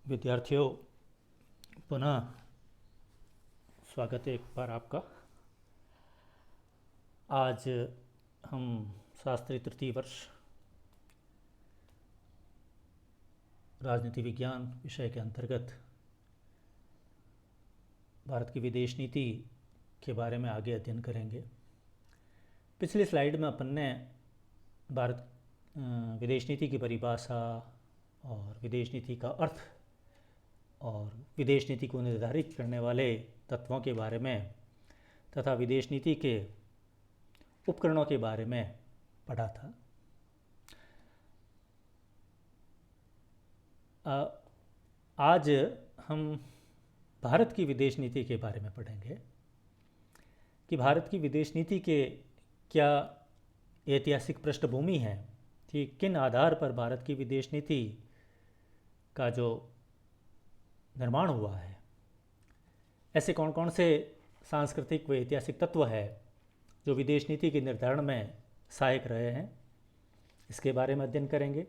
विद्यार्थियों, पुनः स्वागत है एक बार आपका। आज हम शास्त्री तृतीय वर्ष राजनीति विज्ञान विषय के अंतर्गत भारत की विदेश नीति के बारे में आगे अध्ययन करेंगे। पिछली स्लाइड में अपन ने भारत विदेश नीति की परिभाषा और विदेश नीति का अर्थ और विदेश नीति को निर्धारित करने वाले तत्वों के बारे में तथा विदेश नीति के उपकरणों के बारे में पढ़ा था। आज हम भारत की विदेश नीति के बारे में पढ़ेंगे कि भारत की विदेश नीति के क्या ऐतिहासिक पृष्ठभूमि है, कि किन आधार पर भारत की विदेश नीति का जो निर्माण हुआ है, ऐसे कौन कौन से सांस्कृतिक व ऐतिहासिक तत्व है जो विदेश नीति के निर्धारण में सहायक रहे हैं, इसके बारे में अध्ययन करेंगे।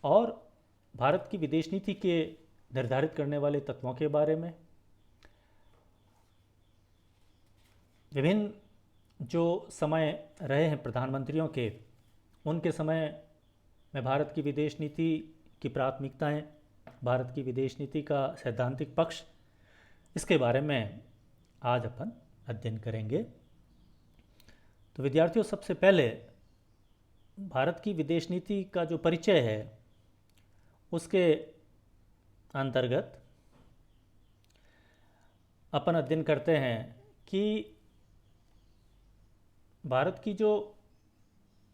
और भारत की विदेश नीति के निर्धारित करने वाले तत्वों के बारे में, विभिन्न जो समय रहे हैं प्रधानमंत्रियों के, उनके समय में भारत की विदेश नीति की प्राथमिकताएं, भारत की विदेश नीति का सैद्धांतिक पक्ष, इसके बारे में आज अपन अध्ययन करेंगे। तो विद्यार्थियों, सबसे पहले भारत की विदेश नीति का जो परिचय है उसके अंतर्गत अपन अध्ययन करते हैं कि भारत की जो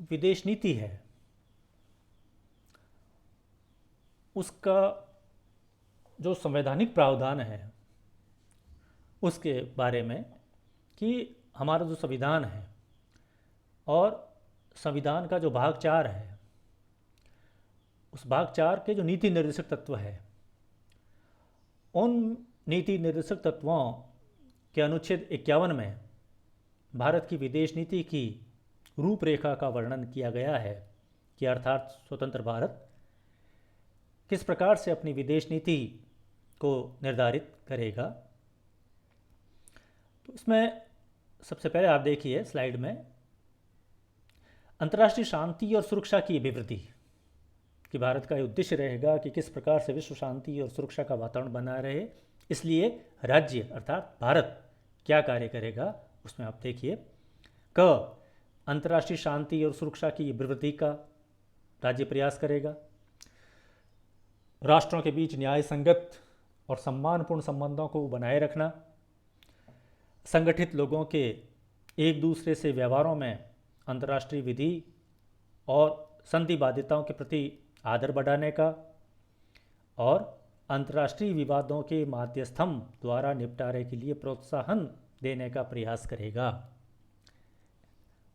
विदेश नीति है उसका जो संवैधानिक प्रावधान है उसके बारे में, कि हमारा जो संविधान है और संविधान का जो भाग 4 है, उस भाग 4 के जो नीति निर्देशक तत्व है, उन नीति निर्देशक तत्वों के अनुच्छेद 51 में भारत की विदेश नीति की रूपरेखा का वर्णन किया गया है कि अर्थात स्वतंत्र भारत किस प्रकार से अपनी विदेश नीति को निर्धारित करेगा। तो इसमें सबसे पहले आप देखिए स्लाइड में, अंतर्राष्ट्रीय शांति और सुरक्षा की अभिवृद्धि, कि भारत का उद्देश्य रहेगा कि किस प्रकार से विश्व शांति और सुरक्षा का वातावरण बना रहे, इसलिए राज्य अर्थात भारत क्या कार्य करेगा, उसमें आप देखिए क अंतर्राष्ट्रीय शांति और सुरक्षा की अभिवृद्धि का राज्य प्रयास करेगा, राष्ट्रों के बीच न्याय संगत और सम्मानपूर्ण संबंधों को बनाए रखना, संगठित लोगों के एक दूसरे से व्यवहारों में अंतर्राष्ट्रीय विधि और संधि बाध्यताओं के प्रति आदर बढ़ाने का, और अंतर्राष्ट्रीय विवादों के मध्यस्थम द्वारा निपटारे के लिए प्रोत्साहन देने का प्रयास करेगा।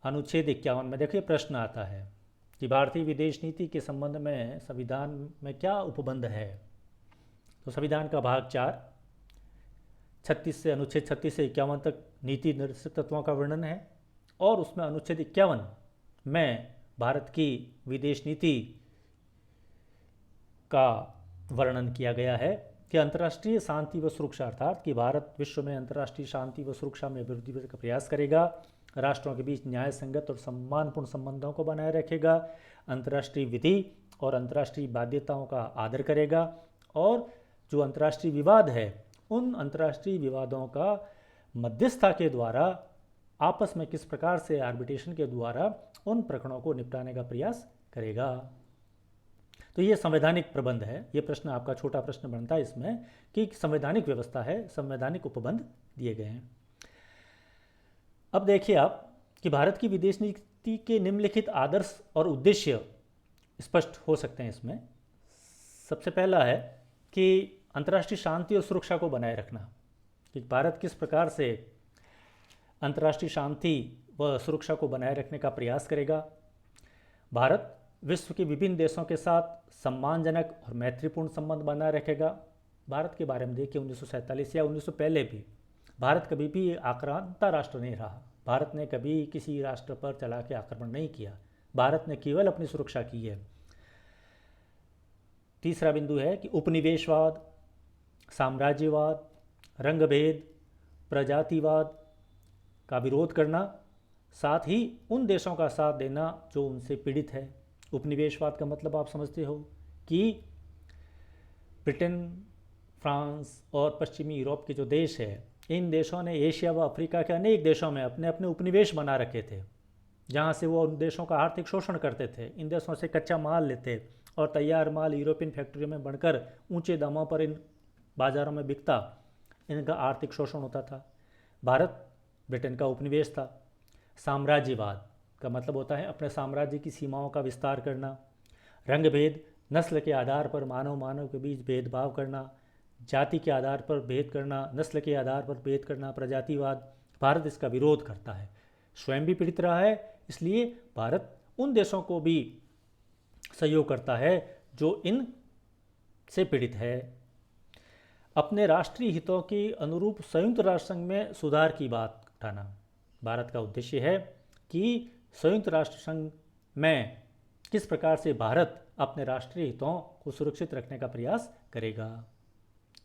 अनुच्छेद 51 में देखिए प्रश्न आता है कि भारतीय विदेश नीति के संबंध में संविधान में क्या उपबंध है। तो संविधान का भाग 4 36 से अनुच्छेद 36 से 51 तक नीति निर्देशक तत्वों का वर्णन है, और उसमें अनुच्छेद 51 में भारत की विदेश नीति का वर्णन किया गया है कि अंतर्राष्ट्रीय शांति व सुरक्षा, अर्थात कि भारत विश्व में अंतर्राष्ट्रीय शांति व सुरक्षा में अभिवृद्धि का प्रयास करेगा, राष्ट्रों के बीच न्याय संगत और सम्मानपूर्ण संबंधों को बनाए रखेगा, अंतर्राष्ट्रीय विधि और अंतर्राष्ट्रीय बाध्यताओं का आदर करेगा, और जो अंतर्राष्ट्रीय विवाद है उन अंतर्राष्ट्रीय विवादों का मध्यस्थता के द्वारा आपस में किस प्रकार से आर्बिट्रेशन के द्वारा उन प्रकरणों को निपटाने का प्रयास करेगा। तो ये संवैधानिक प्रबंध है। ये प्रश्न आपका छोटा प्रश्न बनता है इसमें कि संवैधानिक व्यवस्था है, संवैधानिक उपबंध दिए गए हैं। अब देखिए आप कि भारत की विदेश नीति के निम्नलिखित आदर्श और उद्देश्य स्पष्ट हो सकते हैं इसमें। सबसे पहला है कि अंतर्राष्ट्रीय शांति और सुरक्षा को बनाए रखना, कि भारत किस प्रकार से अंतर्राष्ट्रीय शांति व सुरक्षा को बनाए रखने का प्रयास करेगा। भारत विश्व के विभिन्न देशों के साथ सम्मानजनक और मैत्रीपूर्ण संबंध बनाए रखेगा। भारत के बारे में देखिए 1947 या 1900 पहले भी भारत कभी भी आक्रांता राष्ट्र नहीं रहा। भारत ने कभी किसी राष्ट्र पर चला के आक्रमण नहीं किया। भारत ने केवल अपनी सुरक्षा की है। तीसरा बिंदु है कि उपनिवेशवाद, साम्राज्यवाद, रंगभेद, प्रजातिवाद का विरोध करना, साथ ही उन देशों का साथ देना जो उनसे पीड़ित है। उपनिवेशवाद का मतलब आप समझते हो कि ब्रिटेन, फ्रांस और पश्चिमी यूरोप के जो देश है, इन देशों ने एशिया व अफ्रीका के अनेक देशों में अपने अपने उपनिवेश बना रखे थे, जहाँ से वो उन देशों का आर्थिक शोषण करते थे। इन देशों से कच्चा माल लेते और तैयार माल यूरोपियन फैक्ट्रियों में बनकर ऊंचे दामों पर इन बाज़ारों में बिकता, इनका आर्थिक शोषण होता था। भारत ब्रिटेन का उपनिवेश था। साम्राज्यवाद का मतलब होता है अपने साम्राज्य की सीमाओं का विस्तार करना। रंगभेद, नस्ल के आधार पर मानव मानव के बीच भेदभाव करना, जाति के आधार पर भेद करना, नस्ल के आधार पर भेद करना। प्रजातिवाद, भारत इसका विरोध करता है, स्वयं भी पीड़ित रहा है, इसलिए भारत उन देशों को भी सहयोग करता है जो इन से पीड़ित है। अपने राष्ट्रीय हितों के अनुरूप संयुक्त राष्ट्र संघ में सुधार की बात उठाना। भारत का उद्देश्य है कि संयुक्त राष्ट्र संघ में किस प्रकार से भारत अपने राष्ट्रीय हितों को सुरक्षित रखने का प्रयास करेगा।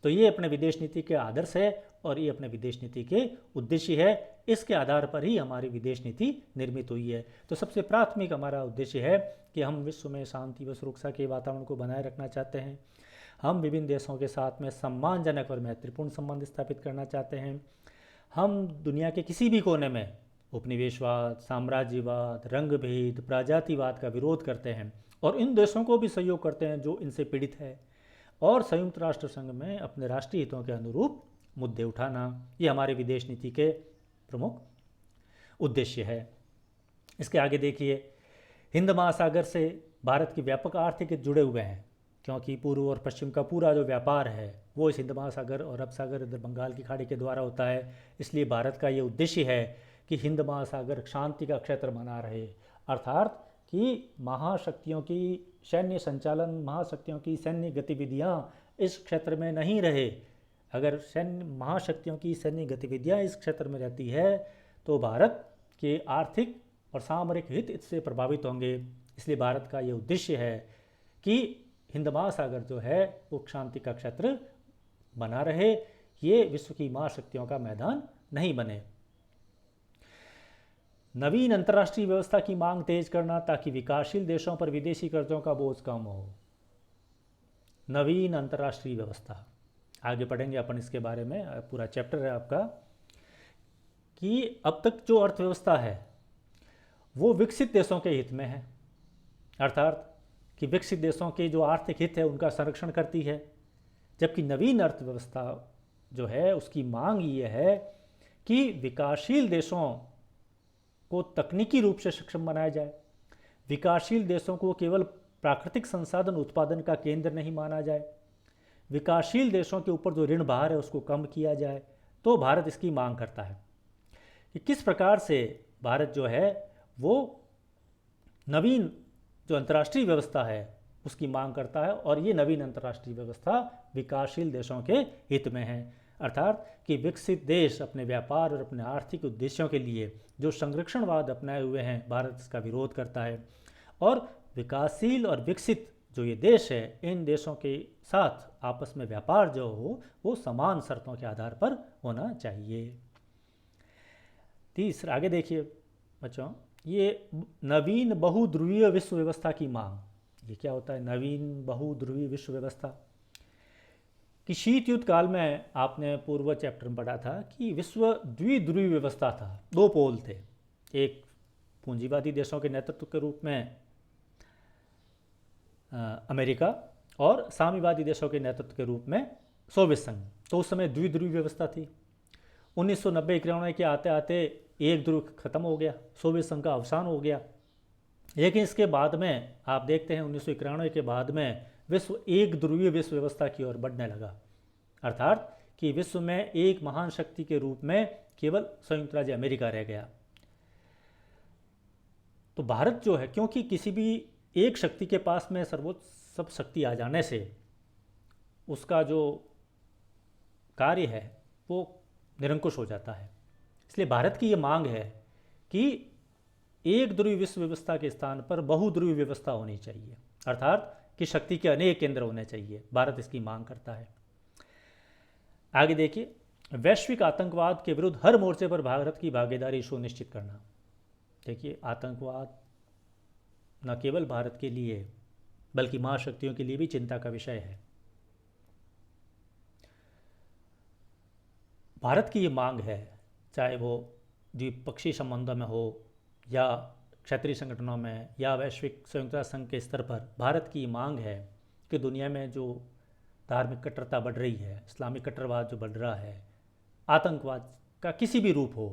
तो ये अपने विदेश नीति के आदर्श है और ये अपने विदेश नीति के उद्देश्य है। इसके आधार पर ही हमारी विदेश नीति निर्मित हुई है। तो सबसे प्राथमिक हमारा उद्देश्य है कि हम विश्व में शांति व सुरक्षा के वातावरण को बनाए रखना चाहते हैं। हम विभिन्न देशों के साथ में सम्मानजनक और मैत्रीपूर्ण संबंध स्थापित करना चाहते हैं। हम दुनिया के किसी भी कोने में उपनिवेशवाद, साम्राज्यवाद, रंगभेद, प्रजातिवाद का विरोध करते हैं और इन देशों को भी सहयोग करते हैं जो इनसे पीड़ित है, और संयुक्त राष्ट्र संघ में अपने राष्ट्रीय हितों के अनुरूप मुद्दे उठाना, ये हमारे विदेश नीति के प्रमुख उद्देश्य है। इसके आगे देखिए, हिंद महासागर से भारत की व्यापक आर्थिक हित जुड़े हुए हैं, क्योंकि पूर्व और पश्चिम का पूरा जो व्यापार है वो इस हिंद महासागर और अरब सागर, इधर बंगाल की खाड़ी के द्वारा होता है। इसलिए भारत का ये उद्देश्य है कि हिंद महासागर शांति का क्षेत्र बना रहे, अर्थात कि महाशक्तियों की सैन्य संचालन, महाशक्तियों की सैन्य गतिविधियाँ इस क्षेत्र में नहीं रहे। अगर सैन्य महाशक्तियों की सैन्य गतिविधियाँ इस क्षेत्र में रहती है तो भारत के आर्थिक और सामरिक हित इससे प्रभावित होंगे। इसलिए भारत का ये उद्देश्य है कि हिंद महासागर जो है वो शांति का क्षेत्र बना रहे, ये विश्व की महाशक्तियों का मैदान नहीं बने। नवीन अंतर्राष्ट्रीय व्यवस्था की मांग तेज करना ताकि विकासशील देशों पर विदेशी कर्जों का बोझ कम हो। नवीन अंतर्राष्ट्रीय व्यवस्था आगे पढ़ेंगे अपन इसके बारे में, पूरा चैप्टर है आपका, कि अब तक जो अर्थव्यवस्था है वो विकसित देशों के हित में है, अर्थात कि विकसित देशों के जो आर्थिक हित है उनका संरक्षण करती है, जबकि नवीन अर्थव्यवस्था जो है उसकी मांग ये है कि विकासशील देशों को तकनीकी रूप से सक्षम बनाया जाए, विकासशील देशों को केवल प्राकृतिक संसाधन उत्पादन का केंद्र नहीं माना जाए, विकासशील देशों के ऊपर जो ऋण भार है उसको कम किया जाए। तो भारत इसकी मांग करता है कि किस प्रकार से भारत जो है वो नवीन जो अंतर्राष्ट्रीय व्यवस्था है उसकी मांग करता है, और ये नवीन अंतर्राष्ट्रीय व्यवस्था विकासशील देशों के हित में है, अर्थात कि विकसित देश अपने व्यापार और अपने आर्थिक उद्देश्यों के लिए जो संरक्षणवाद अपनाए हुए हैं, भारत इसका विरोध करता है। और विकासशील और विकसित जो ये देश है, इन देशों के साथ आपस में व्यापार जो हो वो समान शर्तों के आधार पर होना चाहिए। तीसरा, आगे देखिए बच्चों, ये नवीन बहुध्रुवीय विश्व व्यवस्था की मांग। ये क्या होता है नवीन बहुध्रुवीय विश्व व्यवस्था? कि शीत युद्ध काल में आपने पूर्व चैप्टर में पढ़ा था कि विश्व द्विध्रुवीय व्यवस्था था, दो पोल थे, एक पूंजीवादी देशों के नेतृत्व के रूप में अमेरिका और साम्यवादी देशों के नेतृत्व के रूप में सोवियत संघ। तो उस समय द्विध्रुवीय व्यवस्था थी। 1990-91 के आते आते एक ध्रुव खत्म हो गया, सोवियत संघ का अवसान हो गया। लेकिन इसके बाद में आप देखते हैं 1991 के बाद में विश्व एक ध्रुवीय विश्व व्यवस्था की ओर बढ़ने लगा, अर्थात कि विश्व में एक महान शक्ति के रूप में केवल संयुक्त राज्य अमेरिका रह गया। तो भारत जो है, क्योंकि किसी भी एक शक्ति के पास में सर्वोच्च सब शक्ति आ जाने से उसका जो कार्य है वो निरंकुश हो जाता है, इसलिए भारत की ये मांग है कि एक ध्रुवीय विश्व व्यवस्था के स्थान पर बहुध्रुवीय व्यवस्था होनी चाहिए, अर्थात कि शक्ति के अनेक केंद्र होने चाहिए। भारत इसकी मांग करता है। आगे देखिए, वैश्विक आतंकवाद के विरुद्ध हर मोर्चे पर भारत की भागीदारी सुनिश्चित करना। देखिए, आतंकवाद न केवल भारत के लिए बल्कि महाशक्तियों के लिए भी चिंता का विषय है। भारत की ये मांग है, चाहे वो द्विपक्षीय संबंधों में हो या क्षेत्रीय संगठनों में या वैश्विक संयुक्त राष्ट्र संघ के स्तर पर, भारत की मांग है कि दुनिया में जो धार्मिक कट्टरता बढ़ रही है, इस्लामिक कट्टरवाद जो बढ़ रहा है, आतंकवाद का किसी भी रूप हो,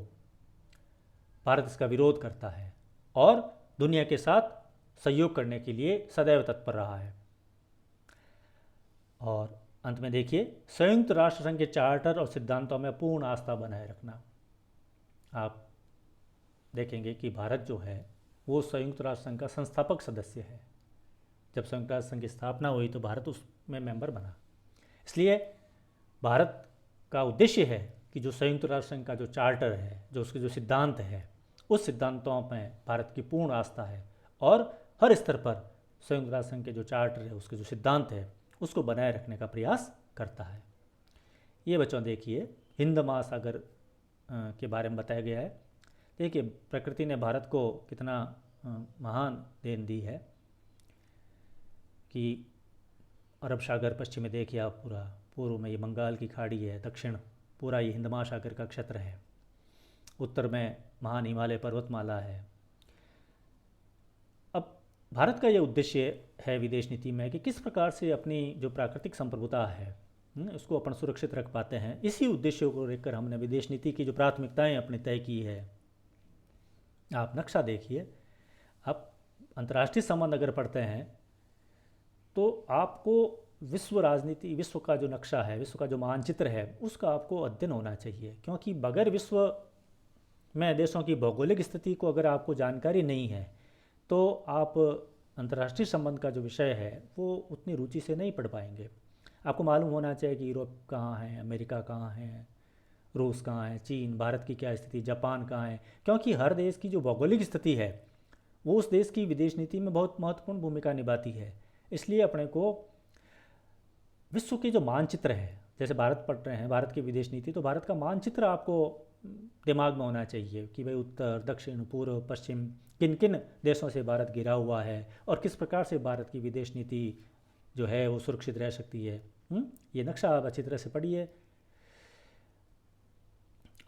भारत इसका विरोध करता है और दुनिया के साथ सहयोग करने के लिए सदैव तत्पर रहा है। और अंत में देखिए, संयुक्त राष्ट्र संघ के चार्टर और सिद्धांतों में पूर्ण आस्था बनाए रखना। आप देखेंगे कि भारत जो है वो संयुक्त राष्ट्र संघ का संस्थापक सदस्य है। जब संयुक्त राष्ट्र संघ की स्थापना हुई तो भारत उसमें मेंबर बना। इसलिए भारत का उद्देश्य है कि जो संयुक्त राष्ट्र संघ का जो चार्टर है, जो उसके जो सिद्धांत है, उस सिद्धांतों में भारत की पूर्ण आस्था है और हर स्तर पर संयुक्त राष्ट्र संघ के जो चार्टर है, उसके जो सिद्धांत है, उसको बनाए रखने का प्रयास करता है। ये बच्चों देखिए, हिंद महासागर के बारे में बताया गया है। देखिए, प्रकृति ने भारत को कितना महान देन दी है कि अरब सागर पश्चिम में देखिए आप, पूरा पूर्व में ये बंगाल की खाड़ी है, दक्षिण पूरा ये हिंद महासागर का क्षेत्र है, उत्तर में महान हिमालय पर्वतमाला है। अब भारत का ये उद्देश्य है विदेश नीति में कि किस प्रकार से अपनी जो प्राकृतिक संप्रभुता है उसको अपन सुरक्षित रख पाते हैं। इसी उद्देश्य को लेकर हमने विदेश नीति की जो प्राथमिकताएं अपनी तय की है। आप नक्शा देखिए, आप अंतर्राष्ट्रीय संबंध अगर पढ़ते हैं तो आपको विश्व राजनीति, विश्व का जो नक्शा है, विश्व का जो मानचित्र है, उसका आपको अध्ययन होना चाहिए। क्योंकि बगैर विश्व में देशों की भौगोलिक स्थिति को अगर आपको जानकारी नहीं है तो आप अंतर्राष्ट्रीय संबंध का जो विषय है वो उतनी रुचि से नहीं पढ़ पाएंगे। आपको मालूम होना चाहिए कि यूरोप कहाँ है, अमेरिका कहाँ है, रूस कहाँ है, चीन, भारत की क्या स्थिति, जापान कहाँ है। क्योंकि हर देश की जो भौगोलिक स्थिति है वो उस देश की विदेश नीति में बहुत महत्वपूर्ण भूमिका निभाती है। इसलिए अपने को विश्व के जो मानचित्र है, जैसे भारत पढ़ रहे हैं भारत की विदेश नीति, तो भारत का मानचित्र आपको दिमाग में होना चाहिए कि भाई उत्तर, दक्षिण, पूर्व, पश्चिम किन किन देशों से भारत घिरा हुआ है और किस प्रकार से भारत की विदेश नीति जो है वो सुरक्षित रह सकती है। ये नक्शा आप अच्छी तरह से पढ़िए।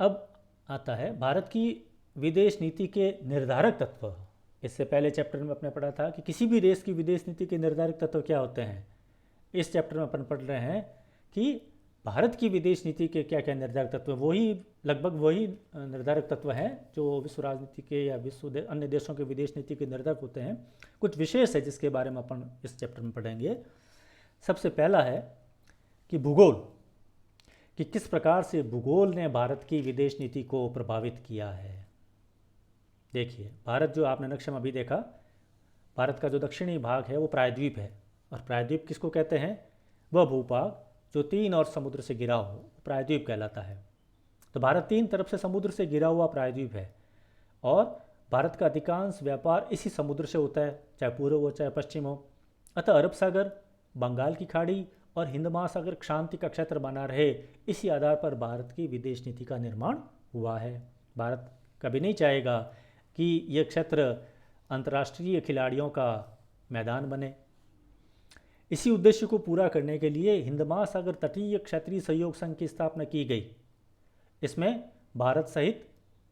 अब आता है भारत की विदेश नीति के निर्धारक तत्व। इससे पहले चैप्टर में अपने पढ़ा था कि किसी भी देश की विदेश नीति के निर्धारक तत्व क्या होते हैं। इस चैप्टर में अपन पढ़ रहे हैं कि भारत की विदेश नीति के क्या क्या निर्धारक तत्व हैं। वही लगभग वही निर्धारक तत्व हैं जो विश्व राजनीति के या विश्व अन्य देशों के विदेश नीति के निर्धारक होते हैं। कुछ विशेष है जिसके बारे में अपन इस चैप्टर में पढ़ेंगे। सबसे पहला है कि भूगोल, कि किस प्रकार से भूगोल ने भारत की विदेश नीति को प्रभावित किया है। देखिए, भारत जो आपने नक्शे में अभी देखा, भारत का जो दक्षिणी भाग है वो प्रायद्वीप है। और प्रायद्वीप किसको कहते हैं? वह भूभाग जो 3 और समुद्र से घिरा हो प्रायद्वीप कहलाता है। तो भारत 3 तरफ से समुद्र से घिरा हुआ प्रायद्वीप है और भारत का अधिकांश व्यापार इसी समुद्र से होता है, चाहे पूर्व हो चाहे पश्चिम हो। अतः अरब सागर, बंगाल की खाड़ी और हिंद महासागर शांति का क्षेत्र बना रहे, इसी आधार पर भारत की विदेश नीति का निर्माण हुआ है। भारत कभी नहीं चाहेगा कि यह क्षेत्र अंतर्राष्ट्रीय खिलाड़ियों का मैदान बने। इसी उद्देश्य को पूरा करने के लिए हिंद महासागर तटीय क्षेत्रीय सहयोग संघ की स्थापना की गई। इसमें भारत सहित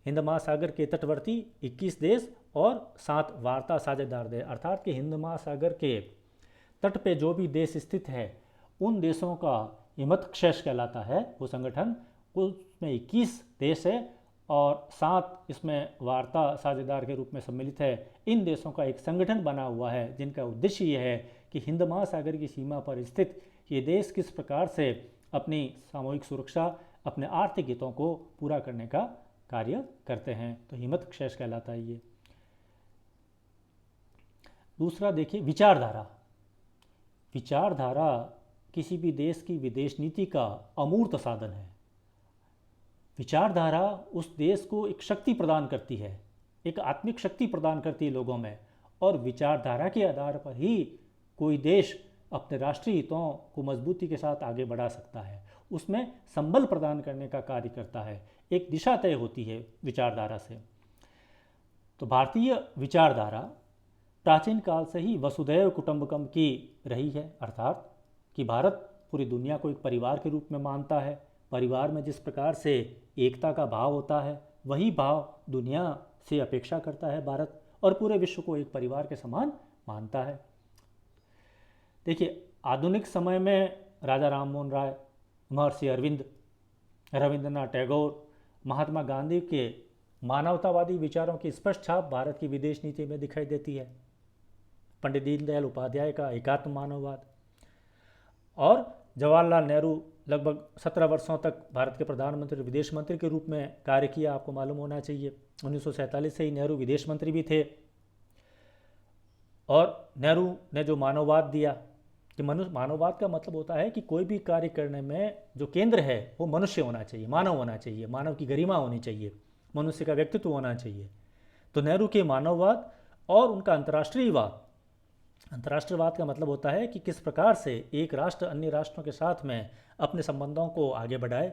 हिंद महासागर के तटवर्ती 21 देश और 7 वार्ता साझेदार देश, अर्थात कि हिंद महासागर के तट पे जो भी देश स्थित है उन देशों का हिमतक्षेश कहलाता है वो संगठन। उसमें 21 देश है और 7 इसमें वार्ता साझेदार के रूप में सम्मिलित है। इन देशों का एक संगठन बना हुआ है जिनका उद्देश्य यह है कि हिंद महासागर की सीमा पर स्थित ये देश किस प्रकार से अपनी सामूहिक सुरक्षा, अपने आर्थिक हितों को पूरा करने का कार्य करते हैं। तो हिमतक्षेश कहलाता है ये। दूसरा देखिए, विचारधारा। विचारधारा किसी भी देश की विदेश नीति का अमूर्त साधन है। विचारधारा उस देश को एक शक्ति प्रदान करती है, एक आत्मिक शक्ति प्रदान करती है लोगों में, और विचारधारा के आधार पर ही कोई देश अपने राष्ट्रीय हितों को मजबूती के साथ आगे बढ़ा सकता है, उसमें संबल प्रदान करने का कार्य करता है, एक दिशा तय होती है विचारधारा से। तो भारतीय विचारधारा प्राचीन काल से ही वसुधैव कुटुंबकम की रही है, अर्थात कि भारत पूरी दुनिया को एक परिवार के रूप में मानता है। परिवार में जिस प्रकार से एकता का भाव होता है, वही भाव दुनिया से अपेक्षा करता है भारत, और पूरे विश्व को एक परिवार के समान मानता है। देखिए, आधुनिक समय में राजा राम मोहन राय, महर्षि अरविंद, रविंद्रनाथ टैगोर, महात्मा गांधी के मानवतावादी विचारों की स्पष्ट छाप भारत की विदेश नीति में दिखाई देती है। पंडित दीनदयाल उपाध्याय का एकात्म मानववाद, और जवाहरलाल नेहरू लगभग 17 वर्षों तक भारत के प्रधानमंत्री विदेश मंत्री के रूप में कार्य किया, आपको मालूम होना चाहिए। 1947 से ही नेहरू विदेश मंत्री भी थे। और नेहरू ने जो मानववाद दिया, कि मानववाद का मतलब होता है कि कोई भी कार्य करने में जो केंद्र है वो मनुष्य होना चाहिए, मानव होना चाहिए, मानव की गरिमा होनी चाहिए, मनुष्य का व्यक्तित्व होना चाहिए। तो नेहरू के मानववाद और उनका अंतर्राष्ट्रीयवाद, अंतर्राष्ट्रीयवाद का मतलब होता है कि किस प्रकार से एक राष्ट्र अन्य राष्ट्रों के साथ में अपने संबंधों को आगे बढ़ाए।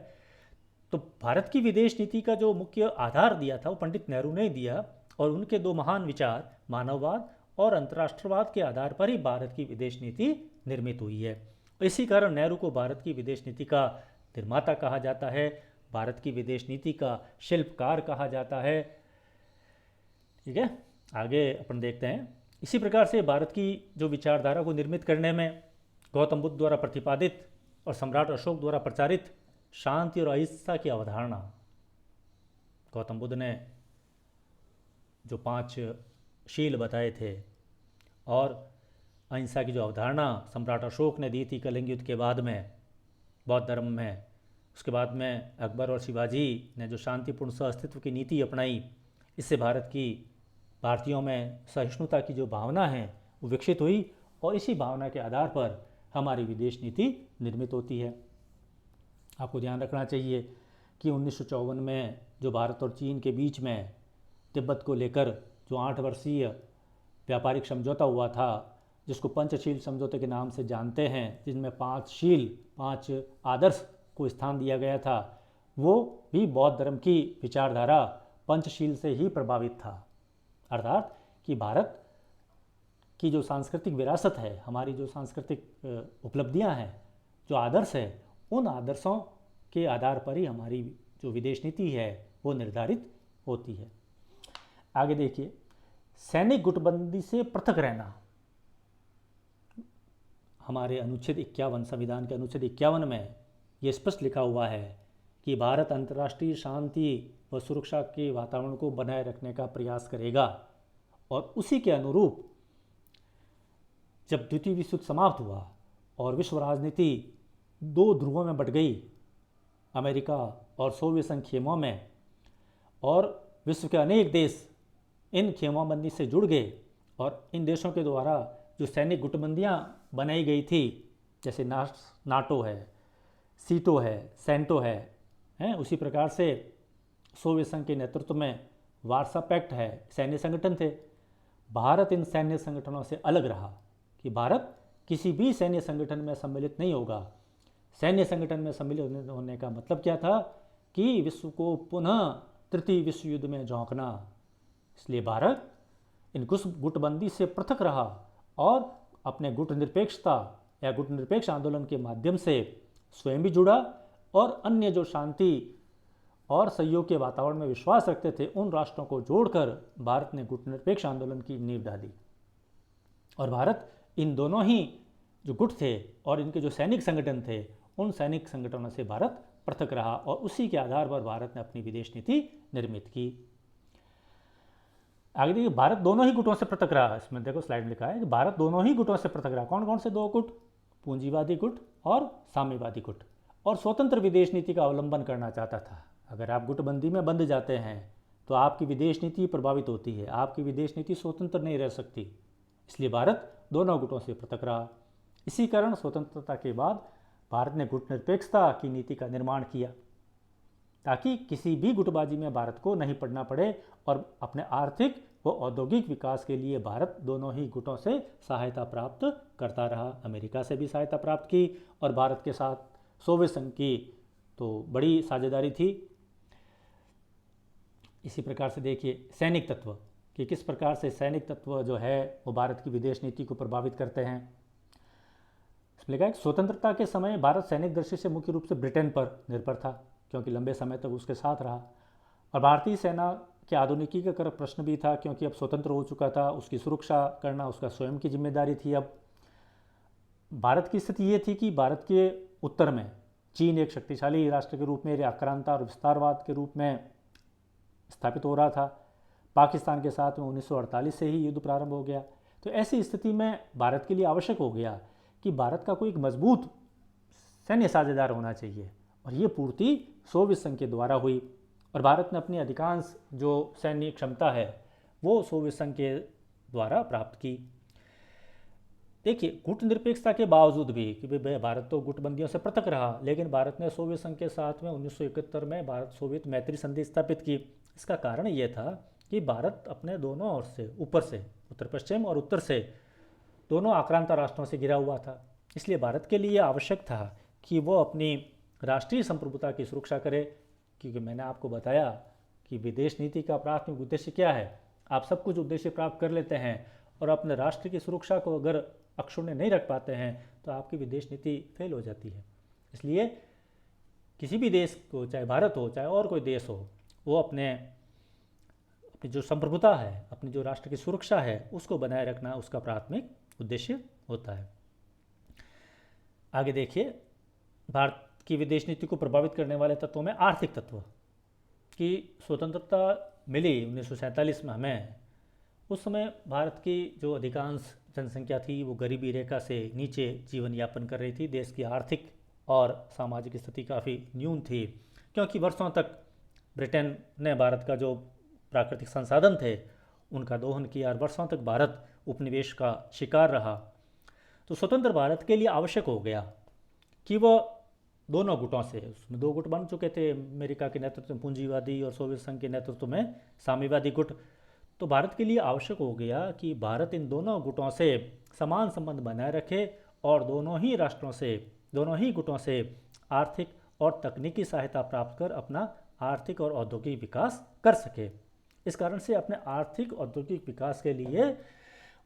तो भारत की विदेश नीति का जो मुख्य आधार दिया था वो पंडित नेहरू ने दिया, और उनके दो महान विचार मानववाद और अंतर्राष्ट्रवाद के आधार पर ही भारत की विदेश नीति निर्मित हुई है। इसी कारण नेहरू को भारत की विदेश नीति का निर्माता कहा जाता है, भारत की विदेश नीति का शिल्पकार कहा जाता है। ठीक है, आगे अपन देखते हैं। इसी प्रकार से भारत की जो विचारधारा को निर्मित करने में गौतम बुद्ध द्वारा प्रतिपादित और सम्राट अशोक द्वारा प्रचारित शांति और अहिंसा की अवधारणा, गौतम बुद्ध ने जो 5 शील बताए थे, और अहिंसा की जो अवधारणा सम्राट अशोक ने दी थी कलिंग युद्ध के बाद में बौद्ध धर्म में, उसके बाद में अकबर और शिवाजी ने जो शांतिपूर्ण सहअस्तित्व की नीति अपनाई, इससे भारतीयों में सहिष्णुता की जो भावना है वो विकसित हुई, और इसी भावना के आधार पर हमारी विदेश नीति निर्मित होती है। आपको ध्यान रखना चाहिए कि 1954 में जो भारत और चीन के बीच में तिब्बत को लेकर जो 8 वर्षीय व्यापारिक समझौता हुआ था, जिसको पंचशील समझौते के नाम से जानते हैं, जिनमें 5 शील 5 आदर्श को स्थान दिया गया था, वो भी बौद्ध धर्म की विचारधारा पंचशील से ही प्रभावित था। अर्थात कि भारत की जो सांस्कृतिक विरासत है, हमारी जो सांस्कृतिक उपलब्धियां हैं, जो आदर्श है, उन आदर्शों के आधार पर ही हमारी जो विदेश नीति है वो निर्धारित होती है। आगे देखिए, सैनिक गुटबंदी से पृथक रहना। हमारे अनुच्छेद 51, संविधान के अनुच्छेद 51 में ये स्पष्ट लिखा हुआ है कि भारत अंतर्राष्ट्रीय शांति व सुरक्षा के वातावरण को बनाए रखने का प्रयास करेगा, और उसी के अनुरूप जब द्वितीय विश्व युद्ध समाप्त हुआ और विश्व राजनीति 2 ध्रुवों में बट गई, अमेरिका और सोवियत संघ खेमों में, और विश्व के अनेक देश इन खेमाबंदी से जुड़ गए, और इन देशों के द्वारा जो सैनिक गुटबंदियां बनाई गई थी, जैसे नाटो है, सीटो है, सेंटो है, उसी प्रकार से सोवियत संघ के नेतृत्व में वार्सा पैक्ट है, सैन्य संगठन थे। भारत इन सैन्य संगठनों से अलग रहा, कि भारत किसी भी सैन्य संगठन में सम्मिलित नहीं होगा। सैन्य संगठन में सम्मिलित होने का मतलब क्या था कि विश्व को पुनः तृतीय विश्व युद्ध में झोंकना। इसलिए भारत इन गुटबंदी से पृथक रहा और अपने गुटनिरपेक्षता या गुटनिरपेक्ष आंदोलन के माध्यम से स्वयं भी जुड़ा, और अन्य जो शांति और सहयोग के वातावरण में विश्वास रखते थे उन राष्ट्रों को जोड़कर भारत ने गुटनिरपेक्ष आंदोलन की नींव डाली। और भारत इन दोनों ही जो गुट थे और इनके जो सैनिक संगठन थे, उन सैनिक संगठनों से भारत पृथक रहा, और उसी के आधार पर भारत ने अपनी विदेश नीति निर्मित की। आगे देखिए, भारत दोनों ही गुटों से पृथक रहा। इसमें देखो स्लाइड में लिखा है कि भारत दोनों ही गुटों से पृथक रहा। कौन कौन से 2 गुट? पूंजीवादी गुट और साम्यवादी गुट। और स्वतंत्र विदेश नीति का अवलंबन करना चाहता था। अगर आप गुटबंदी में बंध जाते हैं तो आपकी विदेश नीति प्रभावित होती है, आपकी विदेश नीति स्वतंत्र नहीं रह सकती। इसलिए भारत दोनों गुटों से पृथक रहा। इसी कारण स्वतंत्रता के बाद भारत ने गुटनिरपेक्षता की नीति का निर्माण किया, ताकि किसी भी गुटबाजी में भारत को नहीं पड़ना पड़े और अपने आर्थिक वो औद्योगिक विकास के लिए भारत दोनों ही गुटों से सहायता प्राप्त करता रहा। अमेरिका से भी सहायता प्राप्त की और भारत के साथ सोवियत संघ की तो बड़ी साझेदारी थी। इसी प्रकार से देखिए सैनिक तत्व कि किस प्रकार से सैनिक तत्व जो है वो भारत की विदेश नीति को प्रभावित करते हैं। इसमें लिखा है स्वतंत्रता के समय भारत सैनिक दृष्टि से मुख्य रूप से ब्रिटेन पर निर्भर था, क्योंकि लंबे समय तक उसके साथ रहा। और भारतीय सेना के आधुनिकीकरण प्रश्न भी था, क्योंकि अब स्वतंत्र हो चुका था, उसकी सुरक्षा करना उसका स्वयं की जिम्मेदारी थी। अब भारत की स्थिति ये थी कि भारत के उत्तर में चीन एक शक्तिशाली राष्ट्र के रूप में आक्रांता और विस्तारवाद के रूप में स्थापित हो रहा था। पाकिस्तान के साथ में 1948 से ही युद्ध प्रारंभ हो गया। तो ऐसी स्थिति में भारत के लिए आवश्यक हो गया कि भारत का कोई एक मजबूत सैन्य साझेदार होना चाहिए, और ये पूर्ति सोवियत संघ के द्वारा हुई। और भारत ने अपनी अधिकांश जो सैन्य क्षमता है वो सोवियत संघ के द्वारा प्राप्त की। देखिए गुट निरपेक्षता के बावजूद भी कि भाई भारत तो गुटबंदियों से पृथक रहा, लेकिन भारत ने सोवियत संघ के साथ में 1971 में भारत सोवियत मैत्री संधि स्थापित की। इसका कारण ये था कि भारत अपने दोनों ओर से, ऊपर से उत्तर पश्चिम और उत्तर से दोनों आक्रांता राष्ट्रों से घिरा हुआ था। इसलिए भारत के लिए आवश्यक था कि वो अपनी राष्ट्रीय संप्रभुता की सुरक्षा करे, क्योंकि मैंने आपको बताया कि विदेश नीति का प्राथमिक उद्देश्य क्या है। आप सब कुछ उद्देश्य प्राप्त कर लेते हैं और अपने राष्ट्र की सुरक्षा को अगर अक्षुण्ण नहीं रख पाते हैं तो आपकी विदेश नीति फेल हो जाती है। इसलिए किसी भी देश को, चाहे भारत हो चाहे और कोई देश हो, वो अपनी जो संप्रभुता है, अपनी जो राष्ट्र की सुरक्षा है, उसको बनाए रखना उसका प्राथमिक उद्देश्य होता है। आगे देखिए भारत की विदेश नीति को प्रभावित करने वाले तत्वों में आर्थिक तत्व की स्वतंत्रता मिली 1947 में हमें। उस समय भारत की जो अधिकांश जनसंख्या थी वो गरीबी रेखा से नीचे जीवन यापन कर रही थी। देश की आर्थिक और सामाजिक स्थिति काफ़ी न्यून थी, क्योंकि वर्षों तक ब्रिटेन ने भारत का जो प्राकृतिक संसाधन थे उनका दोहन किया और वर्षों तक भारत उपनिवेश का शिकार रहा। तो स्वतंत्र भारत के लिए आवश्यक हो गया कि वह दोनों गुटों से, उसमें दो गुट बन चुके थे, अमेरिका के नेतृत्व में पूंजीवादी और सोवियत संघ के नेतृत्व में साम्यवादी गुट। तो भारत के लिए आवश्यक हो गया कि भारत इन दोनों गुटों से समान संबंध बनाए रखे और दोनों ही राष्ट्रों से, दोनों ही गुटों से आर्थिक और तकनीकी सहायता प्राप्त कर अपना आर्थिक और औद्योगिक विकास कर सके। इस कारण से अपने आर्थिक औद्योगिक विकास के लिए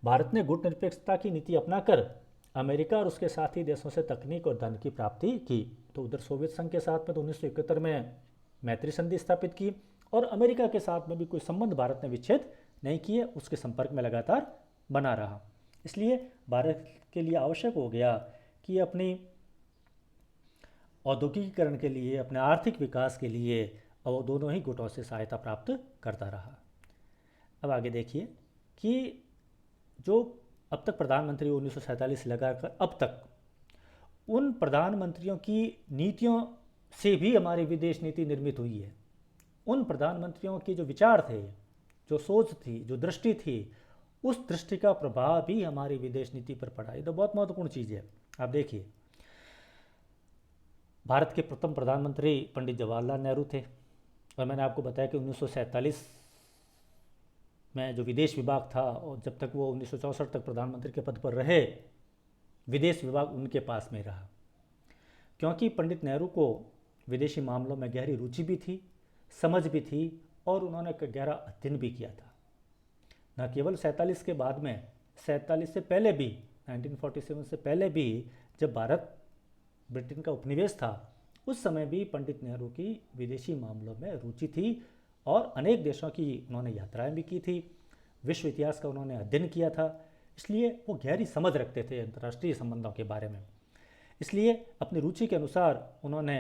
भारत ने गुट निरपेक्षता की नीति अपनाकर अमेरिका और उसके साथी देशों से तकनीक और धन की प्राप्ति की। तो उधर सोवियत संघ के साथ में तो 1971 में मैत्री संधि स्थापित की, और अमेरिका के साथ में भी कोई संबंध भारत ने विच्छेद नहीं किए, उसके संपर्क में लगातार बना रहा। इसलिए भारत के लिए आवश्यक हो गया कि अपनी औद्योगिकीकरण के लिए, अपने आर्थिक विकास के लिए वो दोनों ही गुटों से सहायता प्राप्त करता रहा। अब आगे देखिए कि जो अब तक प्रधानमंत्री 1947 से लगाकर अब तक, उन प्रधानमंत्रियों की नीतियों से भी हमारी विदेश नीति निर्मित हुई है। उन प्रधानमंत्रियों के जो विचार थे, जो सोच थी, जो दृष्टि थी, उस दृष्टि का प्रभाव भी हमारी विदेश नीति पर पड़ा। ये तो बहुत महत्वपूर्ण चीज़ है। आप देखिए भारत के प्रथम प्रधानमंत्री पंडित जवाहरलाल नेहरू थे, और मैंने आपको बताया कि 1947 में जो विदेश विभाग था, और जब तक वो 1964 तक प्रधानमंत्री के पद पर रहे, विदेश विभाग उनके पास में रहा, क्योंकि पंडित नेहरू को विदेशी मामलों में गहरी रुचि भी थी, समझ भी थी, और उन्होंने गहरा अध्ययन भी किया था। न केवल 47 के बाद में, 47 से पहले भी, 1947 से पहले भी जब भारत ब्रिटेन का उपनिवेश था, उस समय भी पंडित नेहरू की विदेशी मामलों में रुचि थी, और अनेक देशों की उन्होंने यात्राएं भी की थी, विश्व इतिहास का उन्होंने अध्ययन किया था। इसलिए वो गहरी समझ रखते थे अंतर्राष्ट्रीय संबंधों के बारे में। इसलिए अपनी रुचि के अनुसार उन्होंने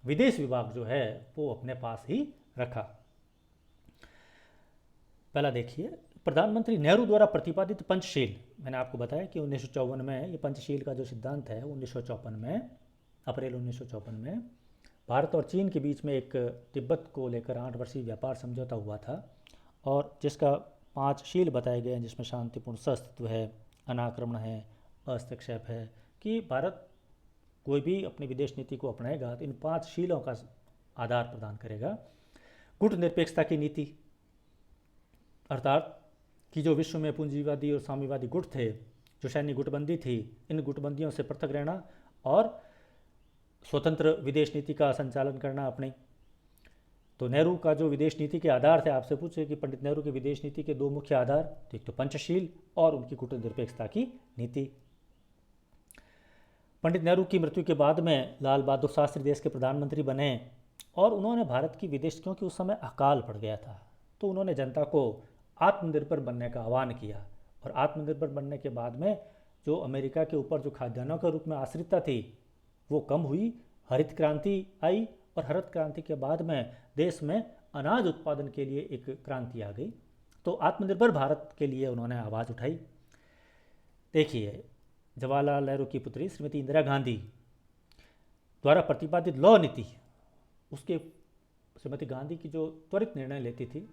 विदेश विभाग जो है वो अपने पास ही रखा। पहला देखिए प्रधानमंत्री नेहरू द्वारा प्रतिपादित पंचशील। मैंने आपको बताया कि 1954 में ये पंचशील का जो सिद्धांत है, 1954 में, अप्रैल 1954 में भारत और चीन के बीच में एक तिब्बत को लेकर 8 वर्षीय व्यापार समझौता हुआ था, और जिसका 5 शील बताए गए हैं, जिसमें शांतिपूर्ण सहअस्तित्व है, अनाक्रमण है, हस्तक्षेप है, कि भारत कोई भी अपनी विदेश नीति को अपनाएगा तो इन 5 शीलों का आधार प्रदान करेगा। गुट निरपेक्षता की नीति, अर्थात कि जो विश्व में पूंजीवादी और साम्यवादी गुट थे, जो सैन्य गुटबंदी थी, इन गुटबंदियों से पृथक रहना और स्वतंत्र विदेश नीति का संचालन करना अपनी। तो नेहरू का जो विदेश नीति के आधार थे, आपसे पूछे कि पंडित नेहरू के विदेश नीति के दो मुख्य आधार, तो एक तो पंचशील और उनकी कूटनिरपेक्षता की नीति। पंडित नेहरू की मृत्यु के बाद में लाल बहादुर शास्त्री देश के प्रधानमंत्री बने और उन्होंने भारत की विदेश, क्योंकि उस समय अकाल पड़ गया था, तो उन्होंने जनता को आत्मनिर्भर बनने का आह्वान किया। और आत्मनिर्भर बनने के बाद में जो अमेरिका के ऊपर जो खाद्यान्नों के रूप में आश्रितता थी वो कम हुई, हरित क्रांति आई और हरित क्रांति के बाद में देश में अनाज उत्पादन के लिए एक क्रांति आ गई। तो आत्मनिर्भर भारत के लिए उन्होंने आवाज़ उठाई। देखिए, जवाहरलाल नेहरू की पुत्री श्रीमती इंदिरा गांधी द्वारा प्रतिपादित लॉ नीति, उसके श्रीमती गांधी की जो त्वरित निर्णय लेती थी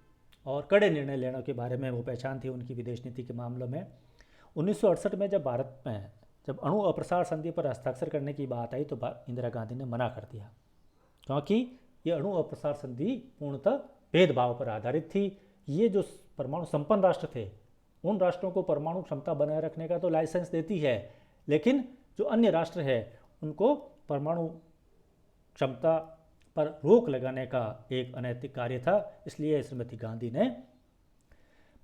और कड़े निर्णय लेने के बारे में वो पहचान थी उनकी विदेश नीति के मामलों में। 1968 में जब भारत में जब अणु अप्रसार संधि पर हस्ताक्षर करने की बात आई तो इंदिरा गांधी ने मना कर दिया, क्योंकि ये अणु अप्रसार संधि पूर्णतः भेदभाव पर आधारित थी। ये जो परमाणु संपन्न राष्ट्र थे, उन राष्ट्रों को परमाणु क्षमता बनाए रखने का तो लाइसेंस देती है, लेकिन जो अन्य राष्ट्र है उनको परमाणु क्षमता पर रोक लगाने का एक अनैतिक कार्य था। इसलिए श्रीमती गांधी ने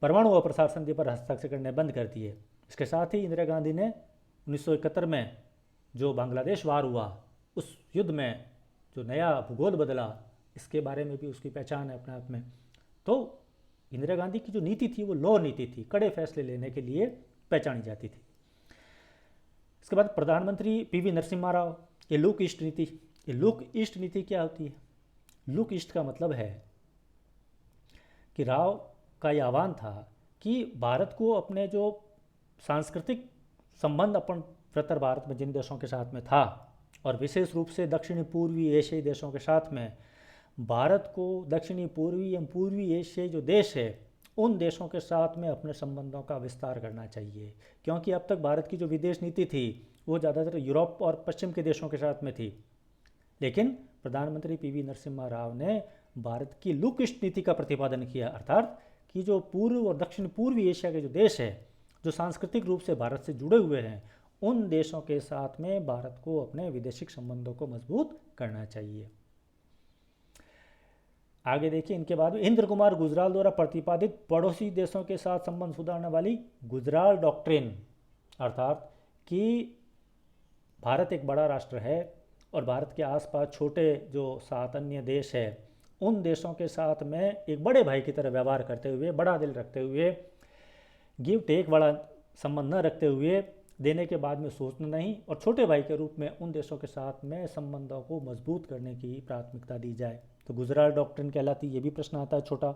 परमाणु अप्रसार संधि पर हस्ताक्षर करने बंद कर दिए। इसके साथ ही इंदिरा गांधी ने 1971 में जो बांग्लादेश वार हुआ, उस युद्ध में जो नया भूगोल बदला, इसके बारे में भी उसकी पहचान है अपने आप में। तो इंदिरा गांधी की जो नीति थी वो लॉ नीति थी, कड़े फैसले लेने के लिए पहचानी जाती थी। इसके बाद प्रधानमंत्री पीवी नरसिम्हा राव, ये लुक ईस्ट नीति। ये लुक ईस्ट नीति क्या होती है? लुक ईस्ट का मतलब है कि राव का यह आह्वान था कि भारत को अपने जो सांस्कृतिक संबंध अपन उत्तर भारत में जिन देशों के साथ में था और विशेष रूप से दक्षिणी पूर्वी एशियाई देशों के साथ में, भारत को दक्षिणी पूर्वी एवं पूर्वी एशियाई जो देश है उन देशों के साथ में अपने संबंधों का विस्तार करना चाहिए। क्योंकि अब तक भारत की जो विदेश नीति थी वो ज़्यादातर यूरोप और पश्चिम के देशों के साथ में थी, लेकिन प्रधानमंत्री पीवी नरसिम्हा राव ने भारत की लुक ईस्ट नीति का प्रतिपादन किया। अर्थात कि जो पूर्व और दक्षिण पूर्वी एशिया के जो देश है जो सांस्कृतिक रूप से भारत से जुड़े हुए हैं, उन देशों के साथ में भारत को अपने विदेशिक संबंधों को मजबूत करना चाहिए। आगे देखिए, इनके बाद इंद्र कुमार गुजराल द्वारा प्रतिपादित पड़ोसी देशों के साथ संबंध सुधारने वाली गुजराल डॉक्ट्रिन, अर्थात कि भारत एक बड़ा राष्ट्र है और भारत के आसपास छोटे जो 7 अन्य देश है, उन देशों के साथ में एक बड़े भाई की तरह व्यवहार करते हुए, बड़ा दिल रखते हुए, गिव टेक वाला संबंध न रखते हुए, देने के बाद में सोचना नहीं, और छोटे भाई के रूप में उन देशों के साथ में संबंधों को मजबूत करने की प्राथमिकता दी जाए। तो गुजराल डॉक्ट्रिन कहलाती, ये भी प्रश्न आता है छोटा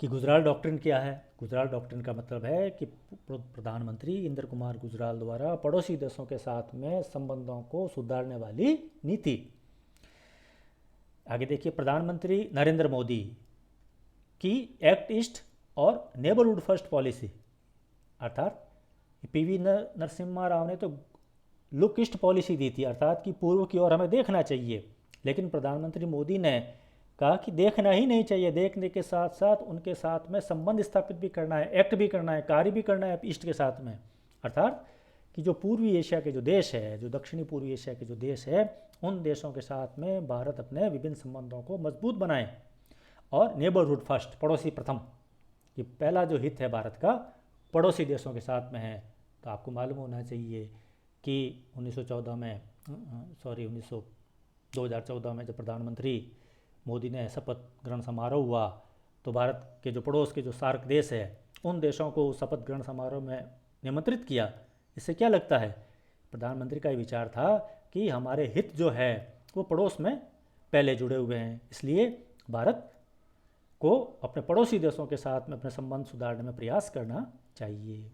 कि गुजराल डॉक्ट्रिन क्या है। गुजराल डॉक्ट्रिन का मतलब है कि प्रधानमंत्री इंद्र कुमार गुजराल द्वारा पड़ोसी देशों के साथ में संबंधों को सुधारने वाली नीति। आगे देखिए, प्रधानमंत्री नरेंद्र मोदी की एक्ट ईस्ट और नेबरहुड फर्स्ट पॉलिसी, अर्थात पीवी नरसिम्हा राव ने तो लुक ईस्ट पॉलिसी दी थी, अर्थात कि पूर्व की ओर हमें देखना चाहिए, लेकिन प्रधानमंत्री मोदी ने कहा कि देखना ही नहीं चाहिए, देखने के साथ साथ उनके साथ में संबंध स्थापित भी करना है, एक्ट भी करना है, कार्य भी करना है ईस्ट के साथ में। अर्थात कि जो पूर्वी एशिया के जो देश है, जो दक्षिणी पूर्वी एशिया के जो देश है, उन देशों के साथ में भारत अपने विभिन्न संबंधों को मजबूत बनाए। और नेबरहुड फर्स्ट, पड़ोसी प्रथम, ये पहला जो हित है भारत का पड़ोसी देशों के साथ में है। तो आपको मालूम होना चाहिए कि 2014 में जब प्रधानमंत्री मोदी ने शपथ ग्रहण समारोह हुआ तो भारत के जो पड़ोस के जो सार्क देश है उन देशों को शपथ ग्रहण समारोह में निमंत्रित किया। इससे क्या लगता है, प्रधानमंत्री का ये विचार था कि हमारे हित जो है वो पड़ोस में पहले जुड़े हुए हैं, इसलिए भारत को अपने पड़ोसी देशों के साथ में अपने संबंध सुधारने में प्रयास करना चाहिए।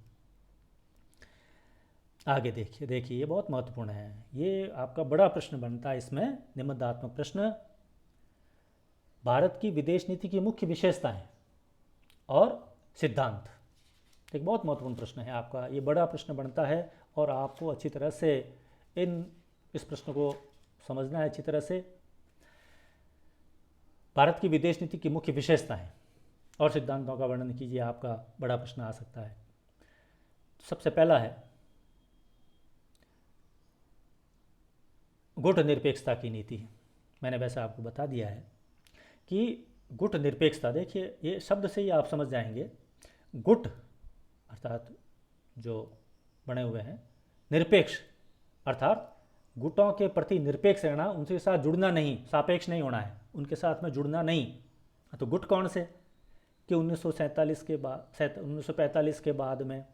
आगे देखिए ये बहुत महत्वपूर्ण है, ये आपका बड़ा प्रश्न बनता है इसमें, निबंधात्मक प्रश्न, भारत की विदेश नीति की मुख्य विशेषताएं और सिद्धांत। एक बहुत महत्वपूर्ण प्रश्न है आपका, ये बड़ा प्रश्न बनता है और आपको अच्छी तरह से इस प्रश्न को समझना है अच्छी तरह से। भारत की विदेश नीति की मुख्य विशेषताएं, और सिद्धांतों का वर्णन कीजिए, आपका बड़ा प्रश्न आ सकता है। सबसे पहला है गुट निरपेक्षता की नीति। मैंने वैसे आपको बता दिया है कि गुट निरपेक्षता, देखिए ये शब्द से ही आप समझ जाएंगे। गुट अर्थात जो बने हुए हैं, निरपेक्ष अर्थात गुटों के प्रति निरपेक्ष रहना, उनके साथ जुड़ना नहीं, सापेक्ष नहीं होना है, उनके साथ में जुड़ना नहीं। तो गुट कौन से कि 1945 के बाद में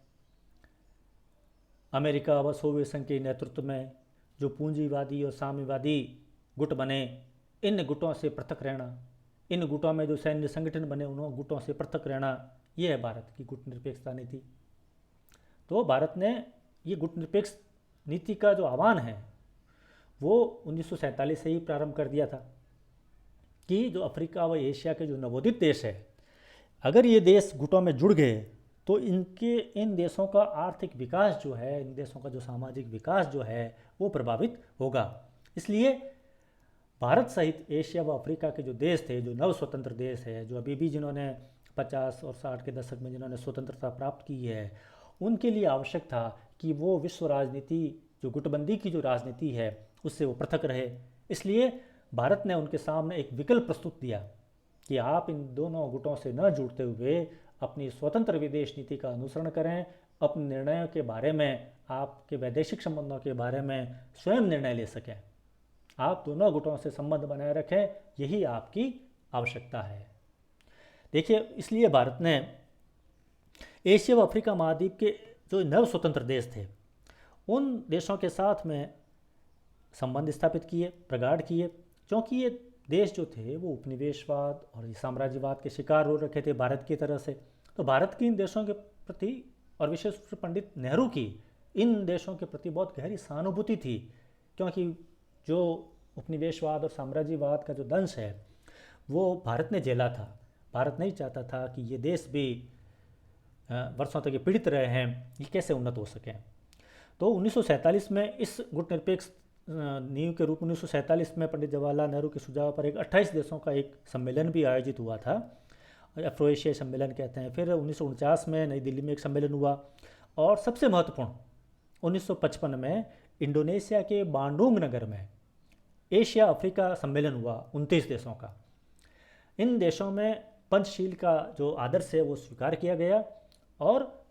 अमेरिका व सोवियत संघ के नेतृत्व में जो पूंजीवादी और साम्यवादी गुट बने, इन गुटों से पृथक रहना, इन गुटों में जो सैन्य संगठन बने उन गुटों से पृथक रहना, ये है भारत की गुट निरपेक्षता नीति। तो भारत ने ये गुट निरपेक्ष नीति का जो आह्वान है वो 1947 से ही प्रारंभ कर दिया था कि जो अफ्रीका व एशिया के जो नवोदित देश है, अगर ये देश गुटों में जुड़ गए तो इन देशों का आर्थिक विकास जो है, इन देशों का जो सामाजिक विकास जो है वो प्रभावित होगा। इसलिए भारत सहित एशिया व अफ्रीका के जो देश थे, जो नव स्वतंत्र देश है, जो अभी भी जिन्होंने 50 और 60 के दशक में जिन्होंने स्वतंत्रता प्राप्त की है, उनके लिए आवश्यक था कि वो विश्व राजनीति, जो गुटबंदी की जो राजनीति है, उससे वो पृथक रहे। इसलिए भारत ने उनके सामने एक विकल्प प्रस्तुत दिया कि आप इन दोनों गुटों से न जुड़ते हुए अपनी स्वतंत्र विदेश नीति का अनुसरण करें, अपने निर्णयों के बारे में, आपके वैदेशिक संबंधों के बारे में स्वयं निर्णय ले सकें, आप दोनों गुटों से संबंध बनाए रखें, यही आपकी आवश्यकता है। देखिए, इसलिए भारत ने एशिया व अफ्रीका महाद्वीप के जो नव स्वतंत्र देश थे, उन देशों के साथ में संबंध स्थापित किए, प्रगाढ़ किए, क्योंकि ये देश जो थे वो उपनिवेशवाद और साम्राज्यवाद के शिकार हो रखे थे भारत की तरह से। तो भारत की इन देशों के प्रति और विशेष रूप से पंडित नेहरू की इन देशों के प्रति बहुत गहरी सहानुभूति थी, क्योंकि जो उपनिवेशवाद और साम्राज्यवाद का जो दंश है वो भारत ने झेला था। भारत नहीं चाहता था कि ये देश भी वर्षों तक ये पीड़ित रहे हैं, ये कैसे उन्नत हो सकें। तो 1947 में इस गुट निरपेक्ष नींव के रूप में 1947 में पंडित जवाहरलाल नेहरू के सुझाव पर एक 28 देशों का एक सम्मेलन भी आयोजित हुआ था, अफ्रो एशियाई सम्मेलन कहते हैं। फिर 1949 में नई दिल्ली में एक सम्मेलन हुआ, और सबसे महत्वपूर्ण 1955 में इंडोनेशिया के बांडुंग नगर में एशिया अफ्रीका सम्मेलन हुआ 29 देशों का। इन देशों में पंचशील का जो आदर्श है वो स्वीकार किया गया, और